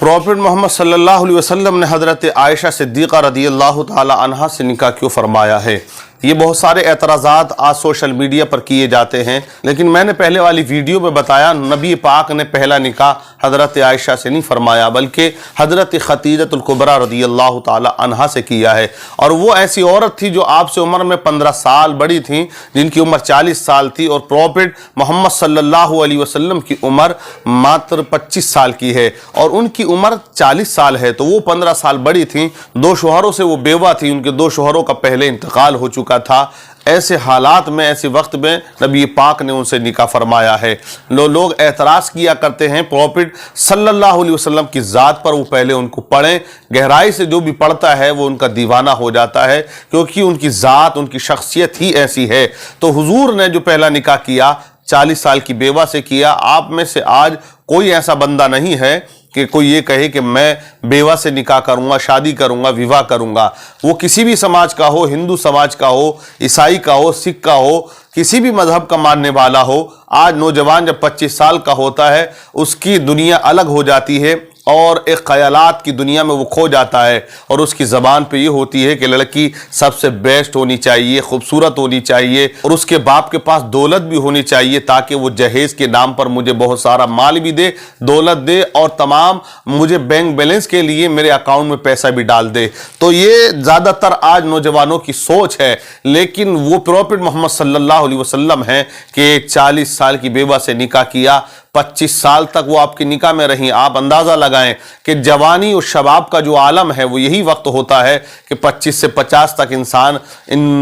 Profit Mohammad सल्लल्लाहु अलैहि वसल्लम ने हज़रत आयशा सिद्दीक़ा रज़ियल्लाहु ताला अन्हा से निकाह क्यों फरमाया है। ये बहुत सारे एतराज़ात आज सोशल मीडिया पर किए जाते हैं, लेकिन मैंने पहले वाली वीडियो में बताया नबी पाक ने पहला निकाह हज़रत आयशा से नहीं फरमाया, बल्कि हज़रत खदीजतुल कुबरा रज़ियल्लाहु ताला अन्हा से किया है। और वो ऐसी औरत थी जो आपसे उम्र में 15 साल बड़ी थी, जिनकी उम्र 40 साल थी, और प्रॉफिट मोहम्मद सल्लल्लाहु अलैहि वसल्लम की उम्र मात्र 25 साल की है और उनकी उम्र 40 साल है। तो वो 15 साल बड़ी थी, 2 शोहरों से वो बेवा थी, उनके 2 शोहरों का पहले इंतकाल हो चुका था। ऐसे हालात में, ऐसे वक्त में नबी पाक ने उनसे निकाह फरमाया है। लोग एतराज़ किया करते हैं प्रॉफिट सल्लल्लाहु अलैहि वसल्लम की ज़ात पर, वो पहले उनको पढ़ें। गहराई से जो भी पढ़ता है वो उनका दीवाना हो जाता है, क्योंकि उनकी ज़ात, उनकी शख्सियत ही ऐसी है। तो हुजूर ने जो पहला निकाह किया 40 साल की बेवा से किया। आप में से आज कोई ऐसा बंदा नहीं है कि कोई ये कहे कि मैं बेवा से निकाह करूंगा, शादी करूंगा, विवाह करूंगा। वो किसी भी समाज का हो, हिंदू समाज का हो, ईसाई का हो, सिख का हो, किसी भी मजहब का मानने वाला हो, आज नौजवान जब 25 साल का होता है उसकी दुनिया अलग हो जाती है और एक ख्यालात की दुनिया में वो खो जाता है। और उसकी ज़बान पे ये होती है कि लड़की सबसे बेस्ट होनी चाहिए, खूबसूरत होनी चाहिए, और उसके बाप के पास दौलत भी होनी चाहिए, ताकि वो जहेज़ के नाम पर मुझे बहुत सारा माल भी दे, दौलत दे, और तमाम मुझे बैंक बैलेंस के लिए मेरे अकाउंट में पैसा भी डाल दे। तो ये ज़्यादातर आज नौजवानों की सोच है। लेकिन वो प्रॉफिट मोहम्मद सल्लल्लाहु अलैहि वसल्लम हैं कि 40 साल की बेवा से निकाह किया, 25 साल तक वो आपके निकाह में रही। आप अंदाज़ा लगाएं कि जवानी और शबाब का जो आलम है वो यही वक्त होता है कि 25 से 50 तक इंसान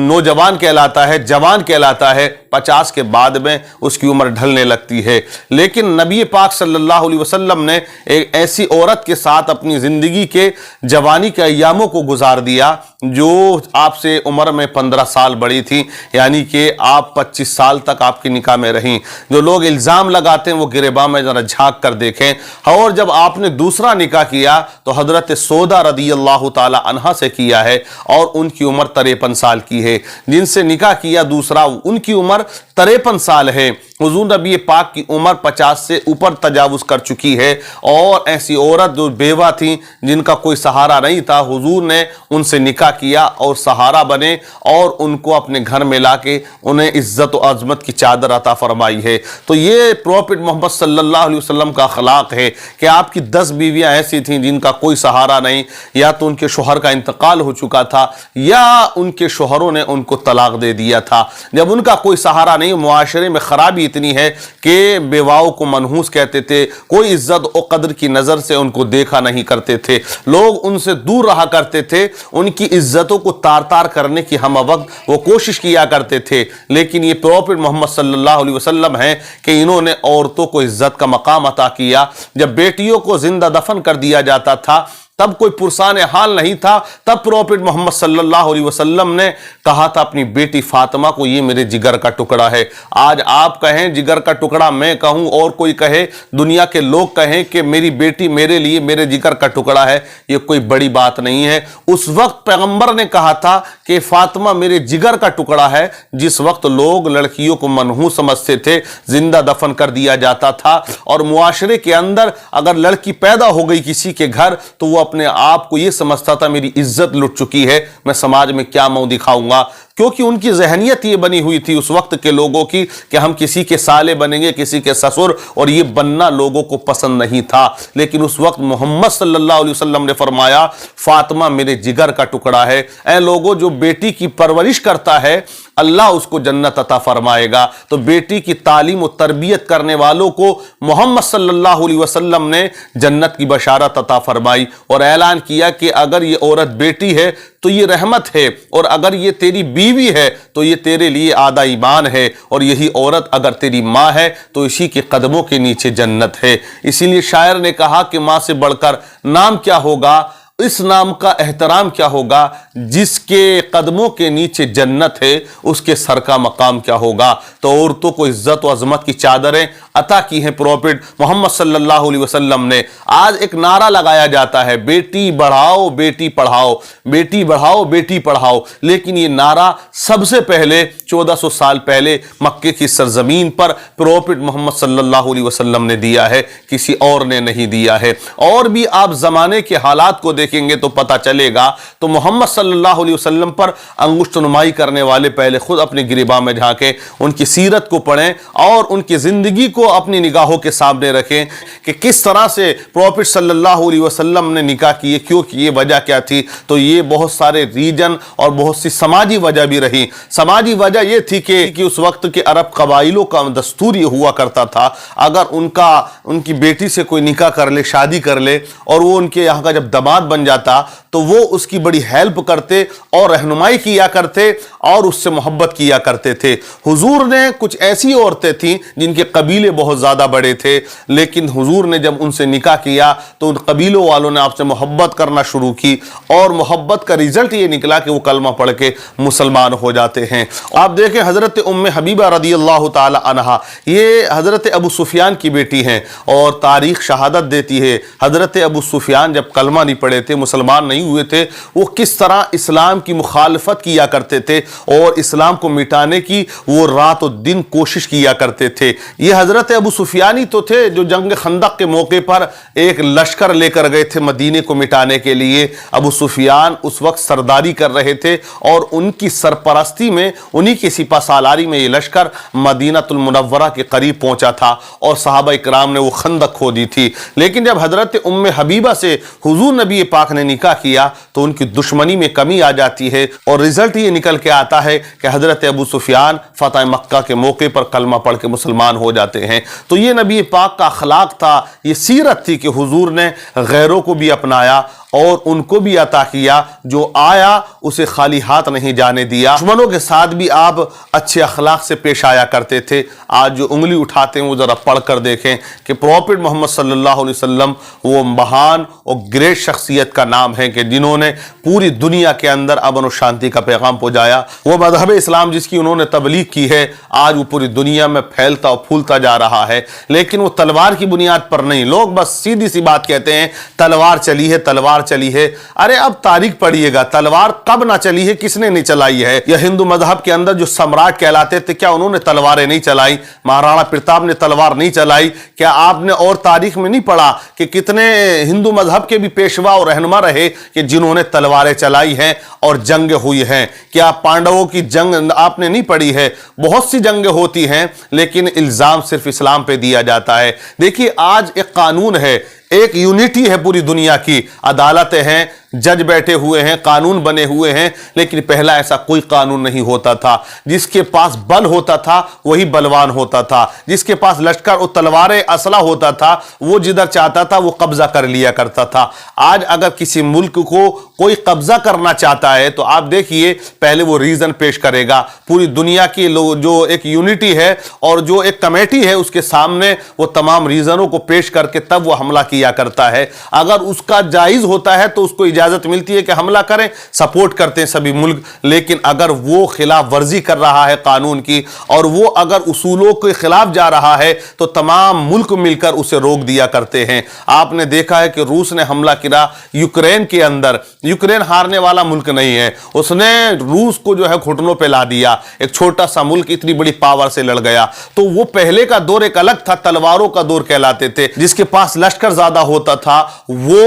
नौजवान कहलाता है, जवान कहलाता है। 50 के बाद में उसकी उम्र ढलने लगती है। लेकिन नबी पाक सल्लल्लाहु अलैहि वसल्लम ने एक ऐसी औरत के साथ अपनी ज़िंदगी के जवानी के अय्यामों को गुजार दिया जो आपसे उम्र में 15 साल बड़ी थी, यानी कि आप 25 साल तक आपकी निकाह में रहीं। जो लोग इल्ज़ाम लगाते हैं वो गिरेबां में ज़रा झांक कर देखें। और जब आपने दूसरा निकाह किया तो हज़रत सौदा रज़ियल्लाहु ताला अन्हा से किया है, और उनकी उम्र 53 साल की है। जिनसे निकाह किया दूसरा, उनकी उम्र 53 साल है। हुजूर नबी पाक की उम्र 50 से ऊपर तजावुज़ कर चुकी है। और ऐसी औरत जो बेवा थी, जिनका कोई सहारा नहीं था, हुजूर ने उनसे निकाह किया और सहारा बने और उनको अपने घर में लाके उन्हें इज्जत और अज़मत की चादर अता फरमाई है। तो ये प्रॉफिट मोहम्मद सल्लल्लाहु अलैहि वसल्लम का अखलाक है कि आपकी 10 बीवियां ऐसी थीं जिनका कोई सहारा नहीं, या तो उनके शोहर का इंतकाल हो चुका था या उनके शोहरों ने उनको तलाक दे दिया था। जब उनका कोई सहारा नहीं, मुआशरे में खराबी इतनी है कि बेवाओं को मनहूस कहते थे, कोई इज्जत और कदर की नज़र से उनको देखा नहीं करते थे, लोग उनसे दूर रहा करते थे, उनकी इज्जतों को तार तार करने की हम वक्त वो कोशिश किया करते थे। लेकिन ये प्रॉफिट मोहम्मद सल्लल्लाहु अलैहि वसल्लम हैं कि इन्होंने औरतों को इज्जत का मकाम अता किया। जब बेटियों को जिंदा दफन कर दिया जाता था तब कोई पुरसान हाल नहीं था, तब प्रॉफिट मोहम्मद सल्लल्लाहु अलैहि वसल्लम ने कहा था अपनी बेटी फातिमा को, ये मेरे जिगर का टुकड़ा है। आज आप कहें जिगर का टुकड़ा, मैं कहूं और कोई कहे, दुनिया के लोग कहें कि मेरी बेटी मेरे लिए मेरे जिगर का टुकड़ा है, ये कोई बड़ी बात नहीं है। उस वक्त पैगंबर ने कहा था कि फातिमा मेरे जिगर का टुकड़ा है, जिस वक्त लोग लड़कियों को मनहूस समझते थे, जिंदा दफन कर दिया जाता था। और मुआशरे के अंदर अगर लड़की पैदा हो गई किसी के घर, तो वो अपने आप को ये समझता था मेरी इज्जत लुट चुकी है, मैं समाज में क्या मुंह दिखाऊंगा, क्योंकि उनकी जहनियत ये बनी हुई थी उस वक्त के लोगों की कि हम किसी के साले बनेंगे, किसी के ससुर, और ये बनना लोगों को पसंद नहीं था। लेकिन उस वक्त मोहम्मद सल्लल्लाहु अलैहि वसल्लम ने फरमाया फातिमा मेरे जिगर का टुकड़ा है। ऐ लोगों, जो बेटी की परवरिश करता है अल्लाह उसको जन्नत अता फरमाएगा। तो बेटी की तालीम और तरबियत करने वालों को मोहम्मद सल्लल्लाहु अलैहि वसल्लम ने जन्नत की बशारत अता फरमाई और ऐलान किया कि अगर ये औरत बेटी है तो ये रहमत है, और अगर ये तेरी बीवी है तो ये तेरे लिए आधा ईमान है, और यही औरत अगर तेरी माँ है तो इसी के कदमों के नीचे जन्नत है। इसीलिए शायर ने कहा कि माँ से बढ़कर नाम क्या होगा, اس نام کا احترام کیا ہوگا؟ جس کے قدموں کے نیچے جنت ہے اس کے سر کا مقام کیا ہوگا؟ تو عورتوں کو عزت و عظمت کی چادریں عطا کی ہیں پروفٹ محمد صلی اللہ علیہ وسلم نے۔ آج ایک نعرہ لگایا جاتا ہے بیٹی بڑھاؤ بیٹی پڑھاؤ، بیٹی بڑھاؤ بیٹی پڑھاؤ، لیکن یہ نعرہ سب سے پہلے 1400 سال پہلے مکے کی سرزمین پر پروفٹ محمد صلی اللہ علیہ وسلم نے دیا ہے، کسی اور نے نہیں دیا ہے۔ اور بھی آپ زمانے کے حالات کو دیکھیں گے تو پتہ چلے گا۔ تو محمد صلی اللہ علیہ وسلم پر انگشت نمائی کرنے والے پہلے خود اپنی گریباں میں جھانکیں، ان کی سیرت کو پڑھیں اور ان کی زندگی کو اپنی نگاہوں کے سامنے رکھیں کہ کس طرح سے پروفٹ صلی اللہ علیہ وسلم نے نکاح کیے، کیوں کیے، وجہ کیا تھی۔ تو یہ بہت سارے ریجن اور بہت سی سماجی وجہ بھی رہی۔ سماجی وجہ یہ تھی کہ اس وقت کے عرب قبائلوں کا دستور یہ ہوا کرتا تھا، اگر ان کی بیٹی سے کوئی نکاح کر لے، شادی کر لے، اور وہ ان کے یہاں کا جب داماد بن جاتا تو وہ اس کی بڑی ہیلپ کرتے اور رہنمائی کیا کرتے اور اس سے محبت کیا کرتے تھے۔ حضور نے کچھ ایسی عورتیں تھیں جن کے قبیلے بہت زیادہ بڑے تھے، لیکن حضور نے جب ان سے نکاح کیا تو ان قبیلوں والوں نے آپ سے محبت کرنا شروع کی، اور محبت کا رزلٹ یہ نکلا کہ وہ کلمہ پڑھ کے مسلمان ہو جاتے ہیں۔ آپ دیکھیں حضرت ام حبیبہ رضی اللہ تعالی عنہا، یہ حضرت ابو سفیان کی بیٹی ہیں، اور تاریخ شہادت دیتی ہے حضرت ابو سفیان جب کلمہ نہیں پڑھے تھے، مسلمان نہیں ہوئے تھے، وہ کس طرح اسلام کی مخالفت کیا کرتے تھے اور اسلام کو مٹانے کی وہ رات و دن کوشش کیا کرتے تھے۔ یہ حضرت ابو سفیان ہی تو تھے جو جنگ خندق کے موقع پر ایک لشکر لے کر گئے تھے مدینے کو مٹانے کے لیے۔ ابو سفیان اس وقت سرداری کر رہے تھے اور ان کی سرپرستی میں، انہی کی سپہ سالاری میں یہ لشکر مدینہ المنورہ کے قریب پہنچا تھا اور صحابہ اکرام نے وہ خندق کھودی تھی۔ لیکن جب حضرت ام حبیبہ سے حضور نبی پاک نے نکاح کیا تو ان کی دشمنی میں کمی آ جاتی ہے، اور رزلٹ یہ نکل کے آتا ہے کہ حضرت ابو سفیان فتح مکہ کے موقع پر کلمہ پڑھ کے مسلمان ہو جاتے ہیں۔ تو یہ نبی پاک کا اخلاق تھا، یہ سیرت تھی کہ حضور نے غیروں کو بھی اپنایا اور ان کو بھی عطا کیا، جو آیا اسے خالی ہاتھ نہیں جانے دیا۔ دشمنوں کے ساتھ بھی آپ اچھے اخلاق سے پیش آیا کرتے تھے۔ آج جو انگلی اٹھاتے ہیں وہ ذرا پڑھ کر دیکھیں کہ پروفٹ محمد صلی اللہ علیہ وسلم وہ مہان اور گریٹ شخصیت کا نام ہے کہ جنہوں نے پوری دنیا کے اندر امن و شانتی کا پیغام پہنچایا۔ وہ مذہب اسلام جس کی انہوں نے تبلیغ کی ہے، آج وہ پوری دنیا میں پھیلتا اور پھولتا جا رہا ہے، لیکن وہ تلوار کی بنیاد پر نہیں۔ لوگ بس سیدھی سی بات کہتے ہیں تلوار چلی ہے، تلوار چلی ہے۔ ارے اب تاریخ پڑھیے گا، تلوار کب نہ چلی ہے، کس نے نہیں چلائی ہے؟ یا ہندو مذہب کے اندر جو سمراٹ کہلاتے تھے، کیا انہوں نے تلواریں نہیں چلائی؟ مہارانا پرتاپ نے تلوار نہیں چلائی؟ کیا آپ نے اور تاریخ میں نہیں پڑھا کہ کتنے ہندو مذہب کے بھی پیشوا اور رہنما رہے کہ جنہوں نے تلواریں چلائی ہیں اور جنگ ہوئی ہیں؟ کیا پانڈووں کی جنگ آپ نے نہیں پڑھی ہے؟ بہت سی جنگیں ہوتی ہیں، لیکن الزام صرف اسلام پہ دیا جاتا ہے۔ دیکھیے آج ایک قانون ہے، ایک یونٹی ہے پوری دنیا کی، عدالتیں ہیں، جج بیٹھے ہوئے ہیں، قانون بنے ہوئے ہیں، لیکن پہلا ایسا کوئی قانون نہیں ہوتا تھا۔ جس کے پاس بل ہوتا تھا وہی بلوان ہوتا تھا، جس کے پاس لشکر اور تلواریں اسلحہ ہوتا تھا وہ جدھر چاہتا تھا وہ قبضہ کر لیا کرتا تھا۔ آج اگر کسی ملک کو کوئی قبضہ کرنا چاہتا ہے تو آپ دیکھیے پہلے وہ ریزن پیش کرے گا۔ پوری دنیا کی جو ایک یونٹی ہے اور جو ایک کمیٹی ہے اس کے سامنے وہ تمام ریزنوں کو پیش کر کے تب وہ حملہ کیا کرتا ہے۔ اگر اس کا جائز ہوتا ہے تو اس کو اجازت ملتی ہے کہ حملہ کریں، سپورٹ کرتے ہیں سبھی ملک، لیکن اگر وہ خلاف ورزی کر رہا ہے قانون کی اور وہ اگر اصولوں کے خلاف جا رہا ہے تو تمام ملک مل کر اسے روک دیا کرتے ہیں۔ آپ نے دیکھا ہے کہ روس نے حملہ کیا یوکرین کے اندر، یوکرین ہارنے والا ملک نہیں ہے، اس نے روس کو جو ہے گھٹنوں پہ لا دیا۔ ایک چھوٹا سا ملک اتنی بڑی پاور سے لڑ گیا۔ تو وہ پہلے کا دور ایک الگ تھا، تلواروں کا دور کہلاتے تھے، جس کے پاس لشکر زیادہ ہوتا تھا وہ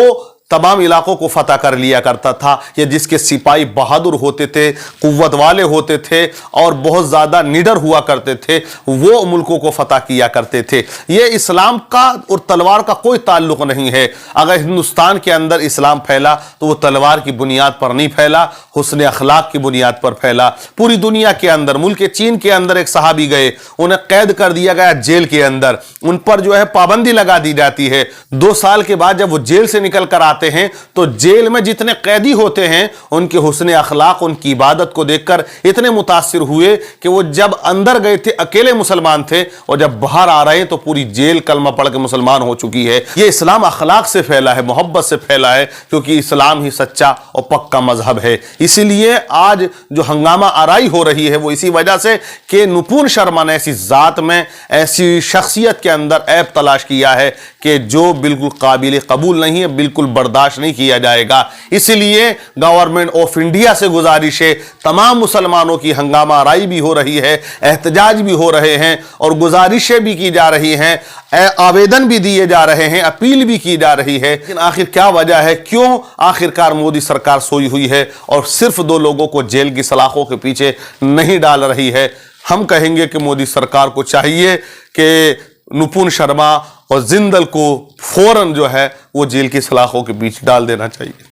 تمام علاقوں کو فتح کر لیا کرتا تھا، یا جس کے سپاہی بہادر ہوتے تھے، قوت والے ہوتے تھے اور بہت زیادہ نڈر ہوا کرتے تھے، وہ ملکوں کو فتح کیا کرتے تھے۔ یہ اسلام کا اور تلوار کا کوئی تعلق نہیں ہے۔ اگر ہندوستان کے اندر اسلام پھیلا تو وہ تلوار کی بنیاد پر نہیں پھیلا، حسن اخلاق کی بنیاد پر پھیلا۔ پوری دنیا کے اندر، ملک چین کے اندر ایک صحابی گئے، انہیں قید کر دیا گیا جیل کے اندر، ان پر جو ہے پابندی لگا دی جاتی ہے۔ 2 سال کے بعد جب وہ جیل سے نکل کر آتے आते हैं तो जेल में जितने कैदी होते हैं उनके हुस्न अखलाक, उनकी इबादत को देखकर इतने मुतासिर हुए कि वो जब अंदर गए थे अकेले मुसलमान थे और जब बाहर आ रहे हैं तो पूरी जेल कलमा पढ़ के मुसलमान हो चुकी है। ये इस्लाम अखलाक से फैला है, मोहब्बत से फैला है, क्योंकि इस्लाम ही सच्चा और पक्का मजहब है। इसीलिए आज जो हंगामा आराई हो रही है वो इसी वजह से कि नुपुर शर्मा ने ऐसी जात में, ऐसी शख्सियत के अंदर ऐब तलाश किया है कि जो बिल्कुल काबिल कबूल नहीं है, बिल्कुल बर्दाश्त नहीं किया जाएगा। इसलिए गवर्नमेंट ऑफ इंडिया से गुजारिश है, तमाम मुसलमानों की हंगामा आराई भी हो रही है, एहतजाज भी हो रहे हैं और गुजारिशें भी की जा रही हैं, आवेदन भी दिए जा रहे हैं, अपील भी की जा रही है। लेकिन आखिर क्या वजह है, क्यों आखिरकार मोदी सरकार सोई हुई है और सिर्फ 2 लोगों को जेल की सलाखों के पीछे नहीं डाल रही है? हम कहेंगे कि मोदी सरकार को चाहिए कि नुपुर शर्मा और जिंदल को फौरन जो है वो जेल की सलाखों के बीच डाल देना चाहिए।